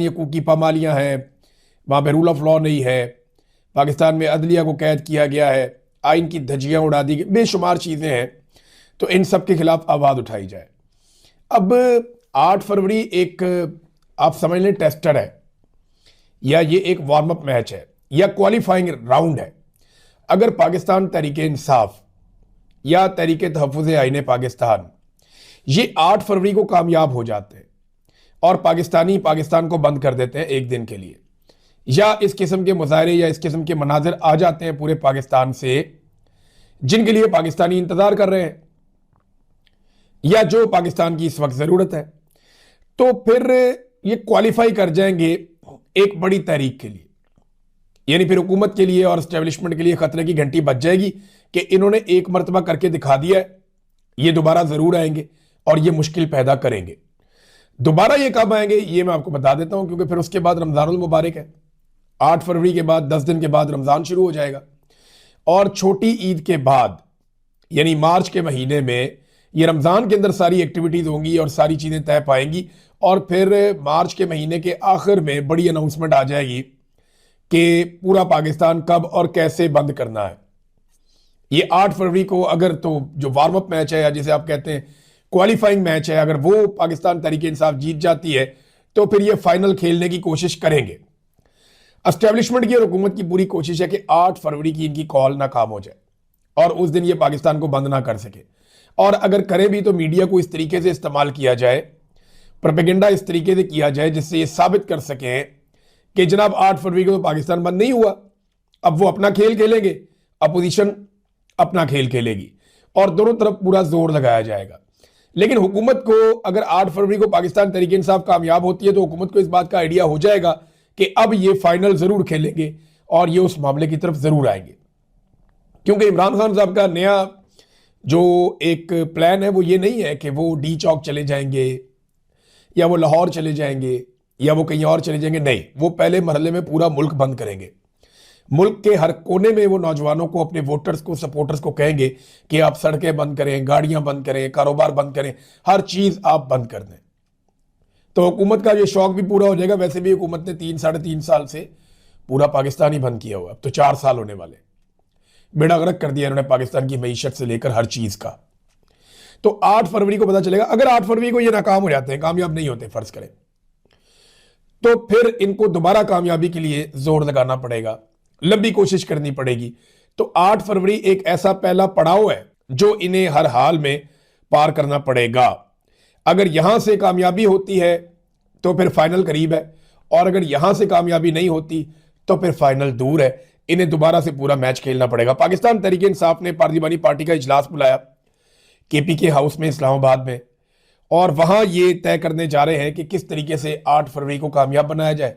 ये कुकी पामालियाँ हैं, वहाँ पे रूल ऑफ लॉ नहीं है, पाकिस्तान में अदलिया को कैद किया गया है, आइन की धज्जियाँ उड़ा दी गई, बेशुमार चीज़ें हैं। तो इन सब के खिलाफ आवाज़ उठाई जाए। अब 8 फरवरी एक आप समझ लें टेस्टर है, या ये एक वार्म अप मैच है, या क्वालिफाइंग राउंड है। अगर पाकिस्तान तहरीके इंसाफ या तहरीके तहफ़्फ़ुज़ आईन पाकिस्तान ये 8 फरवरी को कामयाब हो जाते हैं और पाकिस्तान को बंद कर देते हैं एक दिन के लिए, या इस किस्म के मुजाहरे या इस किस्म के मनाजिर आ जाते हैं पूरे पाकिस्तान से जिनके लिए पाकिस्तानी इंतजार कर रहे हैं या जो पाकिस्तान की इस वक्त ज़रूरत है, तो फिर ये क्वालिफाई कर जाएंगे एक बड़ी तहरीक के लिए। यानी फिर हुकूमत के लिए और एस्टेब्लिशमेंट के लिए खतरे की घंटी बज जाएगी कि इन्होंने एक मरतबा करके दिखा दिया है, ये दोबारा ज़रूर आएंगे और ये मुश्किल पैदा करेंगे। दोबारा ये कब आएंगे ये मैं आपको बता देता हूं, क्योंकि फिर उसके बाद रमज़ानुल मुबारक है। 8 फरवरी के बाद 10 दिन के बाद रमज़ान शुरू हो जाएगा और छोटी ईद के बाद यानी मार्च के महीने में ये रमज़ान के अंदर सारी एक्टिविटीज़ होंगी और सारी चीज़ें तय पाएंगी और फिर मार्च के महीने के आखिर में बड़ी अनाउंसमेंट आ जाएगी कि पूरा पाकिस्तान कब और कैसे बंद करना है। ये 8 फरवरी को अगर तो जो वार्म अप मैच है या जिसे आप कहते हैं क्वालिफाइंग मैच है, अगर वो पाकिस्तान तहरीक इंसाफ जीत जाती है तो फिर ये फाइनल खेलने की कोशिश करेंगे। एस्टेब्लिशमेंट की और हुकूमत की पूरी कोशिश है कि 8 फरवरी की इनकी कॉल नाकाम हो जाए और उस दिन ये पाकिस्तान को बंद ना कर सके, और अगर करें भी तो मीडिया को इस तरीके से इस्तेमाल किया जाए, प्रोपेगेंडा इस तरीके से किया जाए जिससे ये साबित कर सकें कि जनाब 8 फरवरी को तो पाकिस्तान बंद नहीं हुआ, अब वो अपना खेल खेलेंगे, अपोजिशन अपना खेल खेलेगी और दोनों तरफ पूरा जोर लगाया जाएगा। लेकिन हुकूमत को अगर 8 फरवरी को पाकिस्तान तहरीक इंसाफ कामयाब होती है तो हुकूमत को इस बात का आइडिया हो जाएगा कि अब ये फाइनल जरूर खेलेंगे और ये उस मामले की तरफ जरूर आएंगे, क्योंकि इमरान खान साहब का नया जो एक प्लान है वो ये नहीं है कि वो डी चौक चले जाएंगे या वो लाहौर चले जाएंगे या वो कहीं और चले जाएंगे। नहीं, वो पहले मरहले में पूरा मुल्क बंद करेंगे। मुल्क के हर कोने में वो नौजवानों को, अपने वोटर्स को, सपोर्टर्स को कहेंगे कि आप सड़कें बंद करें, गाड़ियां बंद करें, कारोबार बंद करें, हर चीज़ आप बंद कर दें। तो हुकूमत का ये शौक भी पूरा हो जाएगा। वैसे भी हुकूमत ने 3-3.5 साल से पूरा पाकिस्तान ही बंद किया हुआ, अब तो 4 साल होने वाले। बेड़ा गर्क कर दिया इन्होंने पाकिस्तान की मईशत से लेकर हर चीज़ का। तो 8 फरवरी को पता चलेगा। अगर 8 फरवरी को ये नाकाम हो जाते हैं, कामयाब नहीं होते फर्ज करें, तो फिर इनको दोबारा कामयाबी के लिए जोर लगाना पड़ेगा, लंबी कोशिश करनी पड़ेगी। तो 8 फरवरी एक ऐसा पहला पड़ाव है जो इन्हें हर हाल में पार करना पड़ेगा। अगर यहां से कामयाबी होती है तो फिर फाइनल करीब है, और अगर यहां से कामयाबी नहीं होती तो फिर फाइनल दूर है। इन्हें दोबारा से पूरा मैच खेलना पड़ेगा। पाकिस्तान तहरीक इंसाफ ने पार्लिमानी पार्टी का इजलास बुलाया KPK हाउस में इस्लामाबाद में, और वहां ये तय करने जा रहे हैं कि किस तरीके से 8 फरवरी को कामयाब बनाया जाए।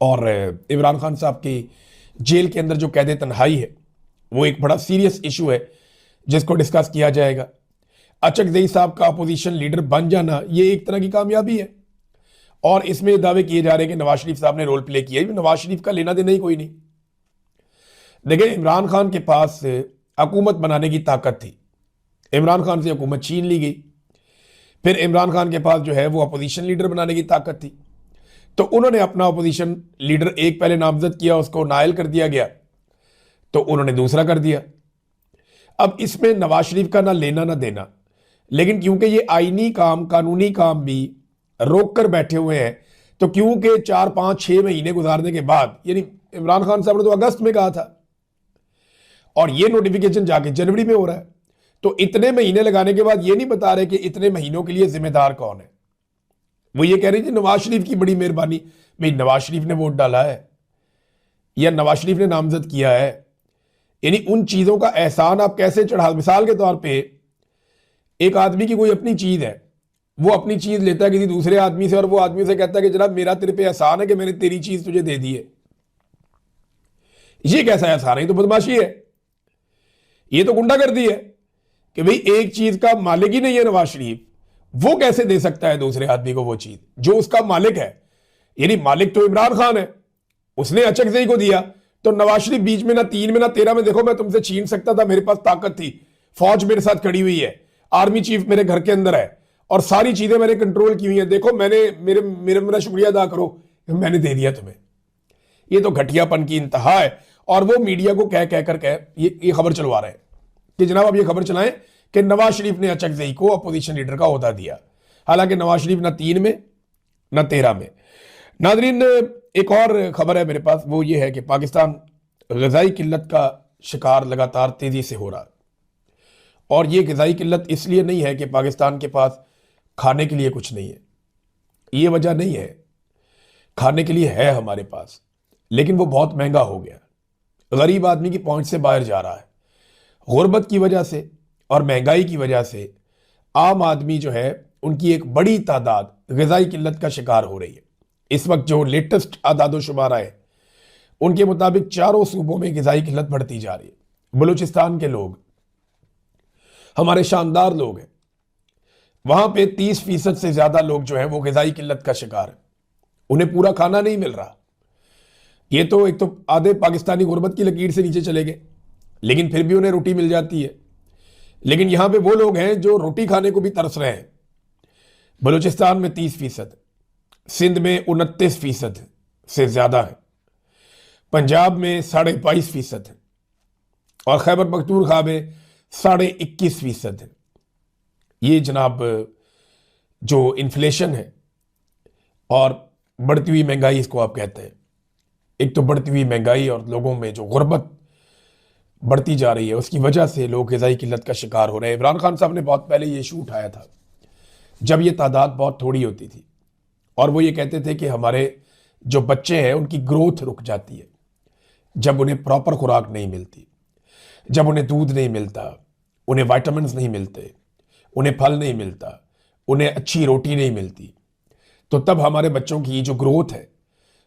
और इमरान खान साहब की जेल के अंदर जो कैद तन्हाई है वो एक बड़ा सीरियस इशू है जिसको डिस्कस किया जाएगा। अचकज़ई साहब का अपोजिशन लीडर बन जाना ये एक तरह की कामयाबी है, और इसमें दावे किए जा रहे हैं कि नवाज शरीफ साहब ने रोल प्ले किया है। नवाज शरीफ का लेना देना ही कोई नहीं। देखिए, इमरान खान के पास हुकूमत बनाने की ताकत थी, इमरान खान से हुकूमत छीन ली गई। फिर इमरान खान के पास जो है वो अपोजिशन लीडर बनाने की ताकत थी, तो उन्होंने अपना अपोजिशन लीडर एक पहले नामजद किया, उसको नायल कर दिया गया, तो उन्होंने दूसरा कर दिया। अब इसमें नवाज शरीफ का ना लेना ना देना, लेकिन क्योंकि ये आईनी काम, कानूनी काम भी रोक कर बैठे हुए हैं, तो क्योंकि 4-5-6 महीने गुजारने के बाद, यानी इमरान खान साहब ने तो अगस्त में कहा था और ये नोटिफिकेशन जाके जनवरी में हो रहा है, तो इतने महीने लगाने के बाद ये नहीं बता रहे कि इतने महीनों के लिए जिम्मेदार कौन है। वो ये कह रहे हैं नवाज शरीफ की बड़ी मेहरबानी। भाई, नवाज शरीफ ने वोट डाला है या नवाज शरीफ ने नामजद किया है, यानी उन चीज़ों का एहसान आप कैसे चढ़ा। मिसाल के तौर पे एक आदमी की कोई अपनी चीज़ है, वो अपनी चीज़ लेता है किसी दूसरे आदमी से और वो आदमी से कहता है कि जनाब मेरा तेरे पे एहसान है कि मैंने तेरी चीज़ तुझे दे दी है। ये कैसा एहसान है? ये तो बदमाशी है, ये तो गुंडागर्दी है कि भाई एक चीज़ का मालिक ही नहीं है नवाज शरीफ, वो कैसे दे सकता है दूसरे आदमी को वो चीज़ जो उसका मालिक है। यानी मालिक तो इमरान खान है, उसने अचकज़ई को दिया, तो नवाज शरीफ बीच में ना 3 में ना 13 में, देखो मैं तुमसे छीन सकता था, मेरे पास ताकत थी, फौज मेरे साथ खड़ी हुई है, आर्मी चीफ मेरे घर के अंदर है और सारी चीजें मैंने कंट्रोल की हुई हैं, देखो मैंने मेरे मेरे मेरा शुक्रिया अदा करो, मैंने दे दिया तुम्हें। ये तो घटियापन की इंतहा है। और वो मीडिया को कह कह कर कह ये खबर चलवा रहे हैं कि जनाब आप ये खबर चलाएं कि नवाज शरीफ ने अचकजई को अपोजिशन लीडर का ओहदा दिया। हालांकि नवाज शरीफ ना 3 में ना 13 में। नादरीन, एक और खबर है मेरे पास, वो ये है कि पाकिस्तान ग़िज़ाई किल्लत का शिकार लगातार तेजी से हो रहा है। और ये ग़िज़ाई किल्लत इसलिए नहीं है कि पाकिस्तान के पास खाने के लिए कुछ नहीं है, ये वजह नहीं है। खाने के लिए है हमारे पास, लेकिन वो बहुत महंगा हो गया, गरीब आदमी की पहुंच से बाहर जा रहा है। गुर्बत की वजह से और महंगाई की वजह से आम आदमी जो है उनकी एक बड़ी तादाद ग़िज़ाई किल्लत का शिकार हो रही है। इस वक्त जो लेटेस्ट आदादो शुमार है उनके मुताबिक चारों सूबों में ग़िज़ाई किल्लत बढ़ती जा रही है। बलूचिस्तान के लोग हमारे शानदार लोग हैं, वहां पे 30% से ज्यादा लोग जो है वो ग़िज़ाई किल्लत का शिकार है, उन्हें पूरा खाना नहीं मिल रहा। ये तो एक तो आधे पाकिस्तानी गुर्बत की लकीर से नीचे चले गए, लेकिन फिर भी उन्हें रोटी मिल जाती है। लेकिन यहां पे वो लोग हैं जो रोटी खाने को भी तरस रहे हैं। बलूचिस्तान में 30%, सिंध में 29% से ज्यादा है, पंजाब में 22.5% है और खैबर पख्तूनख्वा में 21.5% है। ये जनाब जो इन्फ्लेशन है और बढ़ती हुई महंगाई इसको आप कहते हैं। एक तो बढ़ती हुई महंगाई और लोगों में जो गुर्बत बढ़ती जा रही है उसकी वजह से लोग ग़िज़ाई किल्लत का शिकार हो रहे हैं। इमरान खान साहब ने बहुत पहले ये इशू उठाया था जब ये तादाद बहुत थोड़ी होती थी, और वो ये कहते थे कि हमारे जो बच्चे हैं उनकी ग्रोथ रुक जाती है जब उन्हें प्रॉपर खुराक नहीं मिलती, जब उन्हें दूध नहीं मिलता, उन्हें विटामिन्स नहीं मिलते, उन्हें फल नहीं मिलता, उन्हें अच्छी रोटी नहीं मिलती, तो तब हमारे बच्चों की जो ग्रोथ है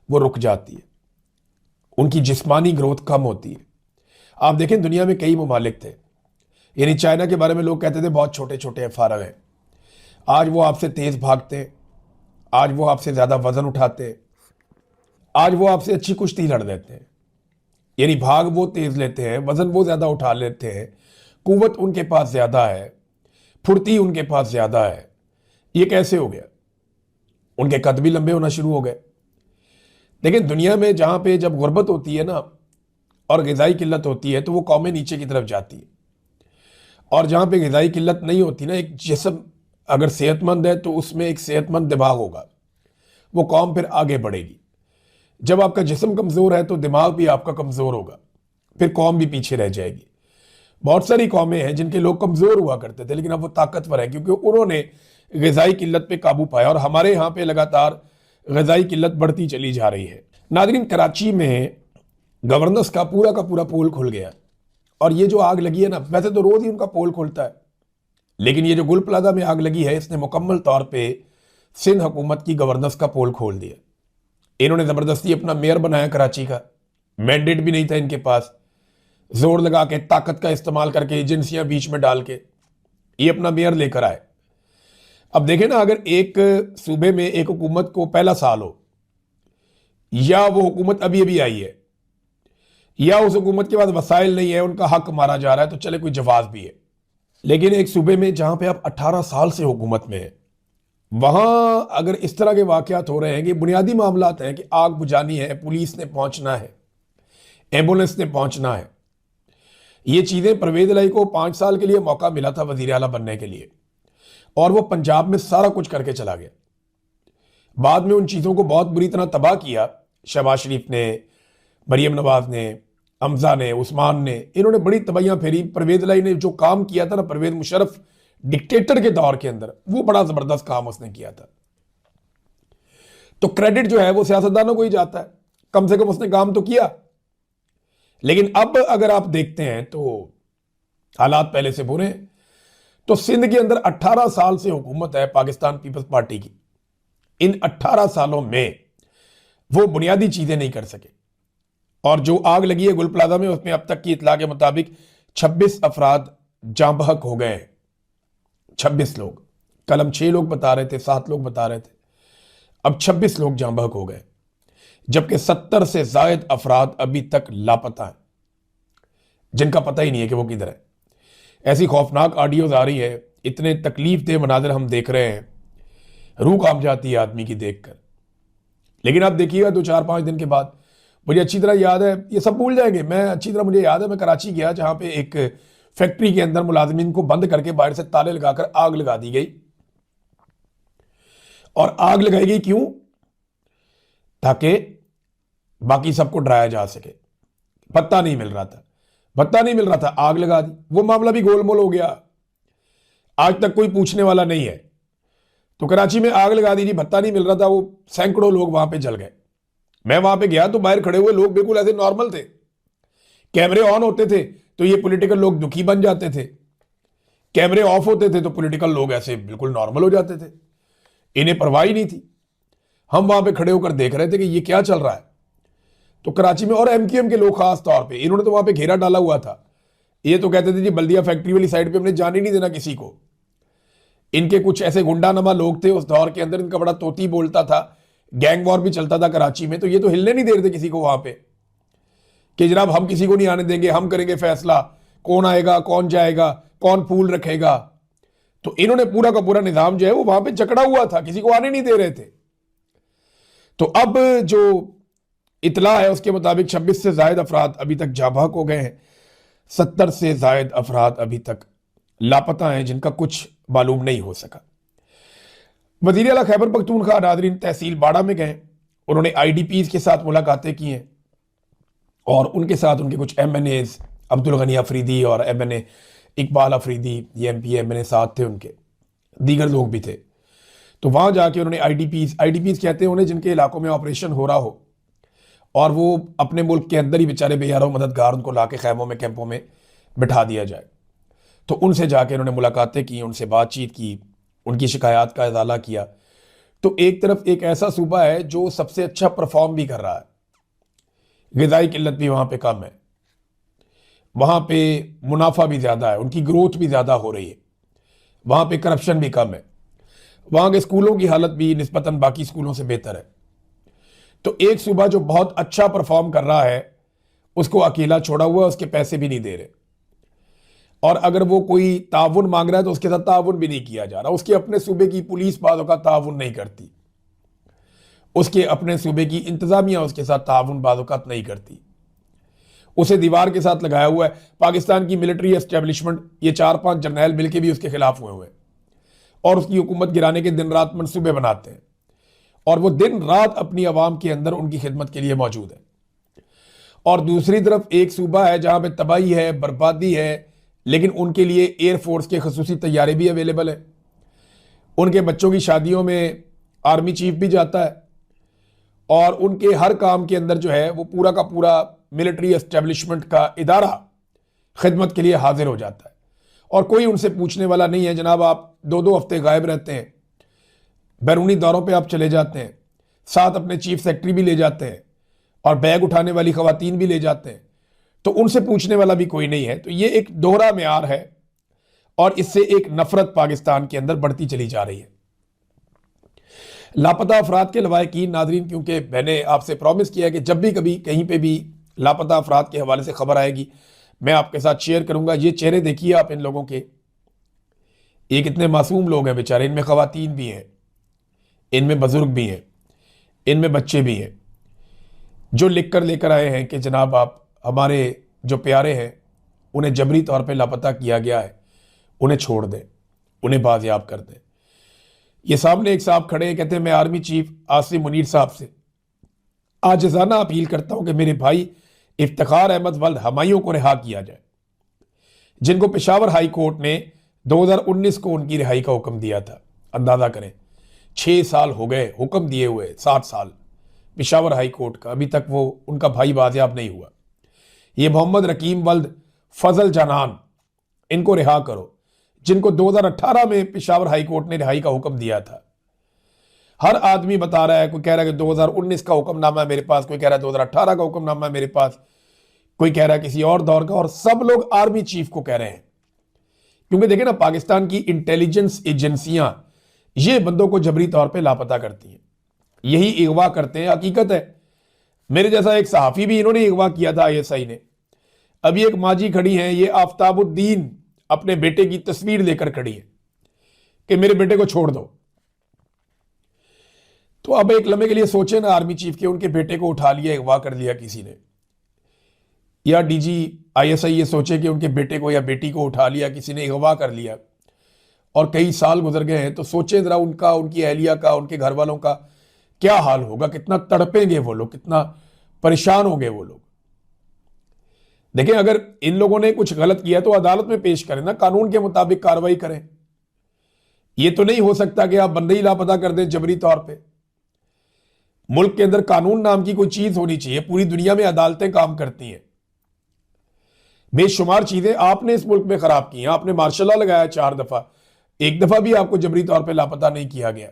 वो रुक जाती है, उनकी जिस्मानी ग्रोथ कम होती है। आप देखें दुनिया में कई ममालिक थे, यानी चाइना के बारे में लोग कहते थे बहुत छोटे छोटे हैं, फारग हैं। आज वो आपसे तेज भागते हैं, आज वो आपसे ज्यादा वजन उठाते हैं, आज वो आपसे अच्छी कुश्ती लड़ लेते हैं। यानी भाग वो तेज लेते हैं, वजन वो ज्यादा उठा लेते हैं, कुव्वत उनके पास ज्यादा है, फुर्ती उनके पास ज्यादा है। ये कैसे हो गया? उनके कद भी लंबे होना शुरू हो गए। लेकिन दुनिया में जहां पे जब गुर्बत होती है ना और ग़िज़ाई किल्लत होती है तो वो कौमें नीचे की तरफ जाती है, और जहां पे ग़िज़ाई किल्लत नहीं होती ना, एक जिस्म अगर सेहतमंद है तो उसमें एक सेहतमंद दिमाग होगा, वो कौम फिर आगे बढ़ेगी। जब आपका जिस्म कमज़ोर है तो दिमाग भी आपका कमज़ोर होगा, फिर कौम भी पीछे रह जाएगी। बहुत सारी कौमें हैं जिनके लोग कमज़ोर हुआ करते थे लेकिन अब वो ताकतवर है क्योंकि उन्होंने ग़िज़ाई किल्लत पे काबू पाया, और हमारे यहाँ पे लगातार ग़िज़ाई किल्लत बढ़ती चली जा रही है। नाज़रीन, कराची में गवर्नर्स का पूरा पोल खुल गया, और ये जो आग लगी है ना, वैसे तो रोज़ ही उनका पोल खुलता है, लेकिन ये जो गुल प्लाजा में आग लगी है इसने मुकम्मल तौर पे सिंध हुकूमत की गवर्नर्स का पोल खोल दिया। इन्होंने ज़बरदस्ती अपना मेयर बनाया कराची का, मैंडेट भी नहीं था इनके पास, जोर लगा के ताकत का इस्तेमाल करके एजेंसियां बीच में डाल के ये अपना मेयर लेकर आए। अब देखें ना, अगर एक सूबे में एक हुकूमत को पहला साल हो, या वो हुकूमत अभी अभी आई है, या उस हुकूमत के पास वसाइल नहीं है, उनका हक मारा जा रहा है, तो चले कोई जवाब भी है। लेकिन एक सूबे में जहां पे आप 18 साल से हुकूमत में है, वहां अगर इस तरह के वाकयात हो रहे हैं कि बुनियादी मामलात हैं कि आग बुझानी है, पुलिस ने पहुंचना है, एम्बुलेंस ने पहुंचना है, ये चीजें परवेज इलाही को 5 साल के लिए मौका मिला था वजीर आला बनने के लिए, और वो पंजाब में सारा कुछ करके चला गया। बाद में उन चीजों को बहुत बुरी तरह तबाह किया शहबाज शरीफ ने, मरियम नवाज ने, हमजा ने, उस्मान ने, इन्होंने बड़ी तबाहियां फेरी। परवेज इलाही ने जो काम किया था ना, परवेज मुशर्रफ डिक्टेटर के दौर के अंदर, वो बड़ा जबरदस्त काम उसने किया था। तो क्रेडिट जो है वो सियासतदानों को ही जाता है, कम से कम उसने काम तो किया। लेकिन अब अगर आप देखते हैं तो हालात पहले से बुरे हैं। तो सिंध के अंदर 18 साल से हुकूमत है पाकिस्तान पीपल्स पार्टी की। इन 18 सालों में वो बुनियादी चीजें नहीं कर सके, और जो आग लगी है गुल प्लाजा में उसमें अब तक की इतला के मुताबिक 26 अफराद जाँ बहक हो गए हैं। 26 लोग, कल हम 6 लोग बता रहे थे, 7 लोग बता रहे थे, अब 26 लोग जाँ बहक हो गए, जबकि 70 से जायद अफराद अभी तक लापता हैं, जिनका पता ही नहीं है कि वो किधर है। ऐसी खौफनाक ऑडियोज आ रही है इतने तकलीफ दे मनाजर हम देख रहे हैं, रूह कांप जाती है आदमी की देखकर। लेकिन आप देखिएगा 2-4-5 दिन के बाद, मुझे अच्छी तरह याद है, ये सब भूल जाएंगे, मैं अच्छी तरह मुझे याद है, मैं कराची गया जहां पे एक फैक्ट्री के अंदर मुलाजिमीन को बंद करके बाहर से ताले लगाकर आग लगा दी गई। और आग लगाई गई क्यों? ताकि बाकी सबको डराया जा सके। पत्ता नहीं मिल रहा था, पत्ता नहीं मिल रहा था, आग लगा दी। वो मामला भी गोलमोल हो गया, आज तक कोई पूछने वाला नहीं है। तो कराची में आग लगा दी जी, भत्ता नहीं मिल रहा था, वो सैकड़ों लोग वहां पे जल गए। मैं वहां पे गया तो बाहर खड़े हुए लोग बिल्कुल ऐसे नॉर्मल थे, कैमरे ऑन होते थे तो ये पॉलिटिकल लोग दुखी बन जाते थे, कैमरे ऑफ होते थे तो पॉलिटिकल लोग ऐसे बिल्कुल नॉर्मल हो जाते थे, इन्हें परवाह ही नहीं थी। हम वहां पे खड़े होकर देख रहे थे कि ये क्या चल रहा है। तो कराची में और एमक्यूएम के लोग खास तौर पे, इन्होंने तो वहां पे घेरा डाला हुआ था। ये तो कहते थे जी बल्दिया फैक्ट्री वाली साइड पे हमने जाने नहीं देना किसी को। इनके कुछ ऐसे गुंडानमा लोग थे उस दौर के अंदर, इनका बड़ा तोती बोलता था, गैंग वॉर भी चलता था कराची में, तो ये तो हिलने नहीं दे रहे थे किसी को वहां पे कि जनाब हम किसी को नहीं आने देंगे, हम करेंगे फैसला, कौन आएगा कौन जाएगा, कौन फूल रखेगा। तो इन्होंने पूरा का पूरा निजाम जो है वो वहां पे जकड़ा हुआ था, किसी को आने नहीं दे रहे थे। तो अब जो इतला है उसके मुताबिक 26 से ज्यादा अफराद अभी तक जाबाक हो गए हैं, 70 से ज्यादा अफराद अभी तक लापता हैं जिनका कुछ मालूम नहीं हो सका। वज़ीर आला खैबर पख्तूनख्वा नाज़रीन तहसील बाड़ा में गए, उन्होंने IDPs के साथ मुलाकातें की हैं और उनके साथ उनके कुछ MNAs अब्दुल गनी अफरीदी और MNA इकबाल अफरीदी, ये MP MNA साथ थे, उनके दीगर लोग भी थे। तो वहाँ जाके उन्होंने IDPs कहते हैं उन्हें जिनके इलाकों में ऑपरेशन हो रहा हो और वो अपने मुल्क के अंदर ही बेचारे बेयारों मददगार, उनको ला के खैमों में कैंपों में बिठा दिया जाए। तो उनसे जाके उन्होंने मुलाकातें की, उनसे बातचीत की, उनकी शिकायत का इजाला किया। तो एक तरफ एक ऐसा सूबा है जो सबसे अच्छा परफॉर्म भी कर रहा है, ग़िज़ाई किल्लत भी वहाँ पे कम है, वहाँ पे मुनाफा भी ज़्यादा है, उनकी ग्रोथ भी ज़्यादा हो रही है, वहाँ पे करप्शन भी कम है, वहाँ के स्कूलों की हालत भी निस्बतन बाकी स्कूलों से बेहतर है। तो एक सूबा जो बहुत अच्छा परफॉर्म कर रहा है उसको अकेला छोड़ा हुआ है, उसके पैसे भी नहीं दे रहे, और अगर वो कोई ताउन मांग रहा है तो उसके साथ ताउन भी नहीं किया जा रहा। उसके अपने सूबे की पुलिस बाज़ औक़ात ताउन नहीं करती, उसके अपने सूबे की इंतज़ामिया उसके साथ ताउन बाज़ औक़ात नहीं करती, उसे दीवार के साथ लगाया हुआ है। पाकिस्तान की मिलिट्री एस्टेब्लिशमेंट, ये 4-5 जर्नैल मिलकर भी उसके खिलाफ हुए और उसकी हुकूमत गिराने के दिन रात मनसूबे बनाते हैं, और वो दिन रात अपनी आवाम के अंदर उनकी खिदमत के लिए मौजूद है। और दूसरी तरफ एक सूबा है जहां पे तबाही है, बर्बादी है, लेकिन उनके लिए एयरफोर्स के खसूसी तैयारे भी अवेलेबल है, उनके बच्चों की शादियों में आर्मी चीफ भी जाता है, और उनके हर काम के अंदर जो है वो पूरा का पूरा मिलिट्री एस्टेब्लिशमेंट का इदारा खिदमत के लिए हाजिर हो जाता है, और कोई उनसे पूछने वाला नहीं है। जनाब आप 2-2 हफ्ते गायब रहते हैं, बैरूनी दौरों पे आप चले जाते हैं, साथ अपने चीफ सेक्रेटरी भी ले जाते हैं और बैग उठाने वाली खवातीन भी ले जाते हैं, तो उनसे पूछने वाला भी कोई नहीं है। तो ये एक दोहरा मेयार है और इससे एक नफरत पाकिस्तान के अंदर बढ़ती चली जा रही है। लापता अफराद के लवाहिकीन नाजरीन, क्योंकि मैंने आपसे प्रॉमिस किया है कि जब भी कभी कहीं पे भी लापता अफराद के हवाले से खबर आएगी मैं आपके साथ शेयर करूंगा। ये चेहरे देखिए आप इन लोगों के, ये कितने मासूम लोग हैं बेचारे, इनमें खवातीन भी हैं, इनमें बुजुर्ग भी हैं, इनमें बच्चे भी हैं, जो लिख कर लेकर आए हैं कि जनाब आप हमारे जो प्यारे हैं उन्हें जबरी तौर पे लापता किया गया है, उन्हें छोड़ दें, उन्हें बाजियाब कर दें। ये सामने एक साहब खड़े हैं, कहते हैं मैं आर्मी चीफ आसिम मुनीर साहब से आजिज़ाना अपील करता हूं कि मेरे भाई इफ्तिखार अहमद वल्द हमायूं को रिहा किया जाए, जिनको पेशावर हाई कोर्ट ने 2019 को उनकी रिहाई का हुक्म दिया था। अंदाजा करें 6 साल हो गए हुक्म दिए हुए, 7 साल पेशावर हाई कोर्ट का, अभी तक वो उनका भाई बाजियाब नहीं हुआ। ये मोहम्मद रकीम वल्द फजल जनान, इनको रिहा करो, जिनको 2018 में पेशावर हाई कोर्ट ने रिहाई का हुक्म दिया था। हर आदमी बता रहा है, कोई कह रहा है कि 2019 का हुक्मनामा है मेरे पास, कोई कह रहा है 2018 का हुक्मनामा है मेरे पास, कोई कह रहा है किसी और दौर का, और सब लोग आर्मी चीफ को कह रहे हैं। क्योंकि देखें ना, पाकिस्तान की इंटेलिजेंस एजेंसियां ये बंदों को जबरी तौर पे लापता करती हैं, यही अगवा करते हैं। हकीकत है, मेरे जैसा एक सहाफ़ी भी इन्होंने अगवा किया था ISI ने। अभी एक माजी खड़ी हैं, ये आफ्ताबुद्दीन अपने बेटे की तस्वीर लेकर खड़ी है, कि मेरे बेटे को छोड़ दो। तो अब एक लम्हे के लिए सोचे ना आर्मी चीफ के, उनके बेटे को उठा लिया, अगवा कर लिया किसी ने, या डीजी आईएसआई ये सोचे कि उनके बेटे को या बेटी को उठा लिया किसी ने, अगवा कर लिया, और कई साल गुजर गए हैं, तो सोचे जरा उनका, उनकी अहलिया का, उनके घर वालों का क्या हाल होगा, कितना तड़पेंगे वो लोग, कितना परेशान होंगे वो लोग। देखें, अगर इन लोगों ने कुछ गलत किया तो अदालत में पेश करें ना, कानून के मुताबिक कार्रवाई करें। यह तो नहीं हो सकता कि आप बंदे ही लापता कर दें जबरी तौर पे। मुल्क के अंदर कानून नाम की कोई चीज होनी चाहिए। पूरी दुनिया में अदालतें काम करती हैं। बेशुमार चीजें आपने इस मुल्क में खराब की हैं। आपने मार्शल लॉ लगाया 4 दफा, एक दफा भी आपको जबरी तौर पे लापता नहीं किया गया।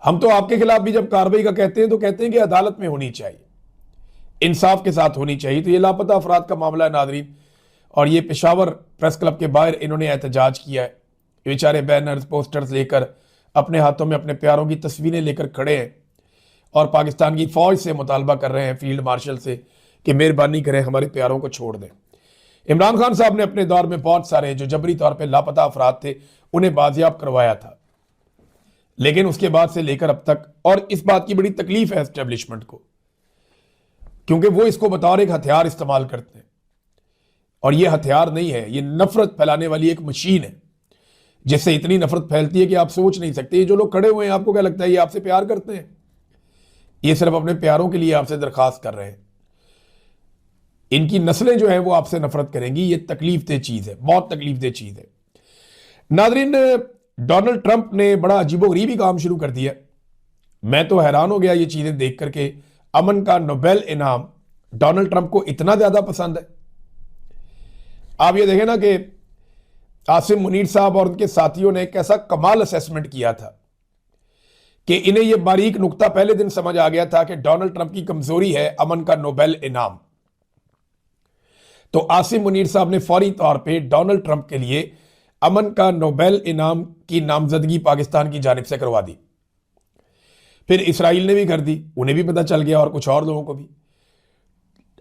हम तो आपके खिलाफ भी जब कार्रवाई का कहते हैं तो कहते हैं कि अदालत में होनी चाहिए, इंसाफ के साथ होनी चाहिए। तो ये लापता अफराद का मामला है नादरीन, और ये पेशावर प्रेस क्लब के बाहर इन्होंने एहतजाज किया है। बेचारे बैनर्स, पोस्टर्स लेकर, अपने हाथों में अपने प्यारों की तस्वीरें लेकर खड़े हैं और पाकिस्तान की फौज से मुतालबा कर रहे हैं, फील्ड मार्शल से, कि मेहरबानी करें, हमारे प्यारों को छोड़ दें। इमरान खान साहब ने अपने दौर में बहुत सारे जो जबरी तौर पे लापता अफराद थे उन्हें बाजियाब करवाया था, लेकिन उसके बाद से लेकर अब तक, और इस बात की बड़ी तकलीफ है एस्टेब्लिशमेंट को, क्योंकि वो इसको बतौर एक हथियार इस्तेमाल करते हैं, और ये हथियार नहीं है, ये नफरत फैलाने वाली एक मशीन है, जिससे इतनी नफरत फैलती है कि आप सोच नहीं सकते। ये जो लोग खड़े हुए हैं, आपको क्या लगता है ये आपसे प्यार करते हैं? ये सिर्फ अपने प्यारों के लिए आपसे दरखास्त कर रहे हैं। इनकी नस्लें जो है वो आपसे नफरत करेंगी। ये तकलीफ दे चीज है, बहुत तकलीफ दे चीज है। नादरीन, डोनाल्ड ट्रंप ने बड़ा अजीबोगरीबी काम शुरू कर दिया। मैं तो हैरान हो गया ये चीजें देख करके। अमन का नोबेल इनाम डोनाल्ड ट्रंप को इतना ज्यादा पसंद है। आप ये देखें ना कि आसिम मुनीर साहब और उनके साथियों ने कैसा कमाल असेसमेंट किया था कि इन्हें यह बारीक नुक्ता पहले दिन समझ आ गया था कि डोनाल्ड ट्रंप की कमजोरी है अमन का नोबेल इनाम। तो आसिम मुनीर साहब ने फौरी तौर पे डोनाल्ड ट्रंप के लिए अमन का नोबेल इनाम की नामजदगी पाकिस्तान की जानिब से करवा दी। फिर इसराइल ने भी कर दी, उन्हें भी पता चल गया, और कुछ और लोगों को भी।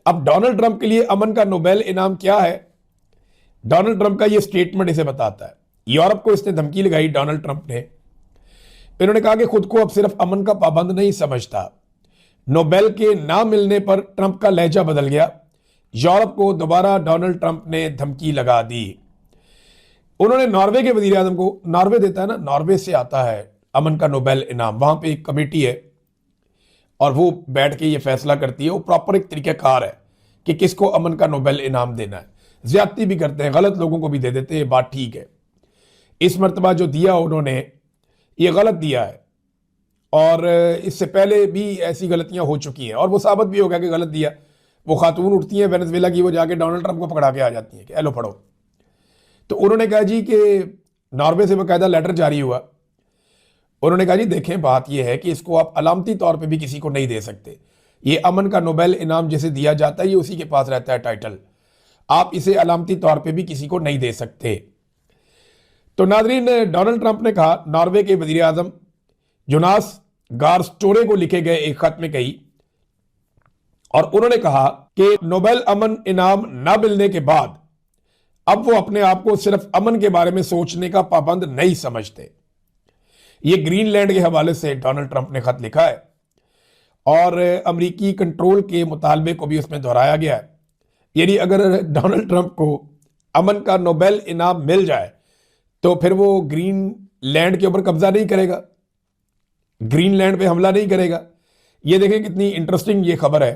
अब डोनाल्ड ट्रंप के लिए अमन का नोबेल इनाम क्या है? डोनाल्ड ट्रंप का यह स्टेटमेंट इसे बताता है। यूरोप को इसने धमकी लगाई डोनाल्ड ट्रंप ने। इन्होंने कहा कि खुद को अब सिर्फ अमन का पाबंद नहीं समझता। नोबेल के ना मिलने पर ट्रंप का लहजा बदल गया। यूरोप को दोबारा डोनाल्ड ट्रंप ने धमकी लगा दी। उन्होंने नॉर्वे के वजीर आजम को, नॉर्वे देता है ना, नॉर्वे से आता है अमन का नोबेल इनाम, वहां पे एक कमेटी है और वो बैठ के ये फैसला करती है। वो प्रॉपर एक तरीकाकार है कि किसको अमन का नोबेल इनाम देना है। ज्यादती भी करते हैं, गलत लोगों को भी दे देते हैं, बात ठीक है। इस मरतबा जो दिया उन्होंने ये गलत दिया है, और इससे पहले भी ऐसी गलतियां हो चुकी हैं और वो साबित भी हो गया कि गलत दिया। वो खातून उठती हैं वेनेजुएला की, वो जाके डोनाल्ड ट्रंप को पकड़ा के आ जाती हैं कि एलो पढ़ो। तो उन्होंने कहा जी कि नॉर्वे से बाकायदा लेटर जारी हुआ। उन्होंने कहा जी देखें, बात यह है कि इसको आप अलामती तौर पे भी किसी को नहीं दे सकते। ये अमन का नोबेल इनाम जिसे दिया जाता है ये उसी के पास रहता है टाइटल, आप इसे अलामती तौर पे भी किसी को नहीं दे सकते। तो नादरीन, डोनाल्ड ट्रंप ने कहा, नॉर्वे के वजीर आजम जोनास गार स्टोरे को लिखे गए एक खत में कही, और उन्होंने कहा कि नोबेल अमन इनाम न मिलने के बाद अब वो अपने आप को सिर्फ अमन के बारे में सोचने का पाबंद नहीं समझते। ये ग्रीनलैंड के हवाले से डोनाल्ड ट्रंप ने खत लिखा है और अमेरिकी कंट्रोल के मुतालबे को भी उसमें दोहराया गया है। यानी अगर डोनाल्ड ट्रंप को अमन का नोबेल इनाम मिल जाए तो फिर वो ग्रीनलैंड के ऊपर कब्जा नहीं करेगा, ग्रीनलैंड पे हमला नहीं करेगा। ये देखें कितनी इंटरेस्टिंग ये खबर है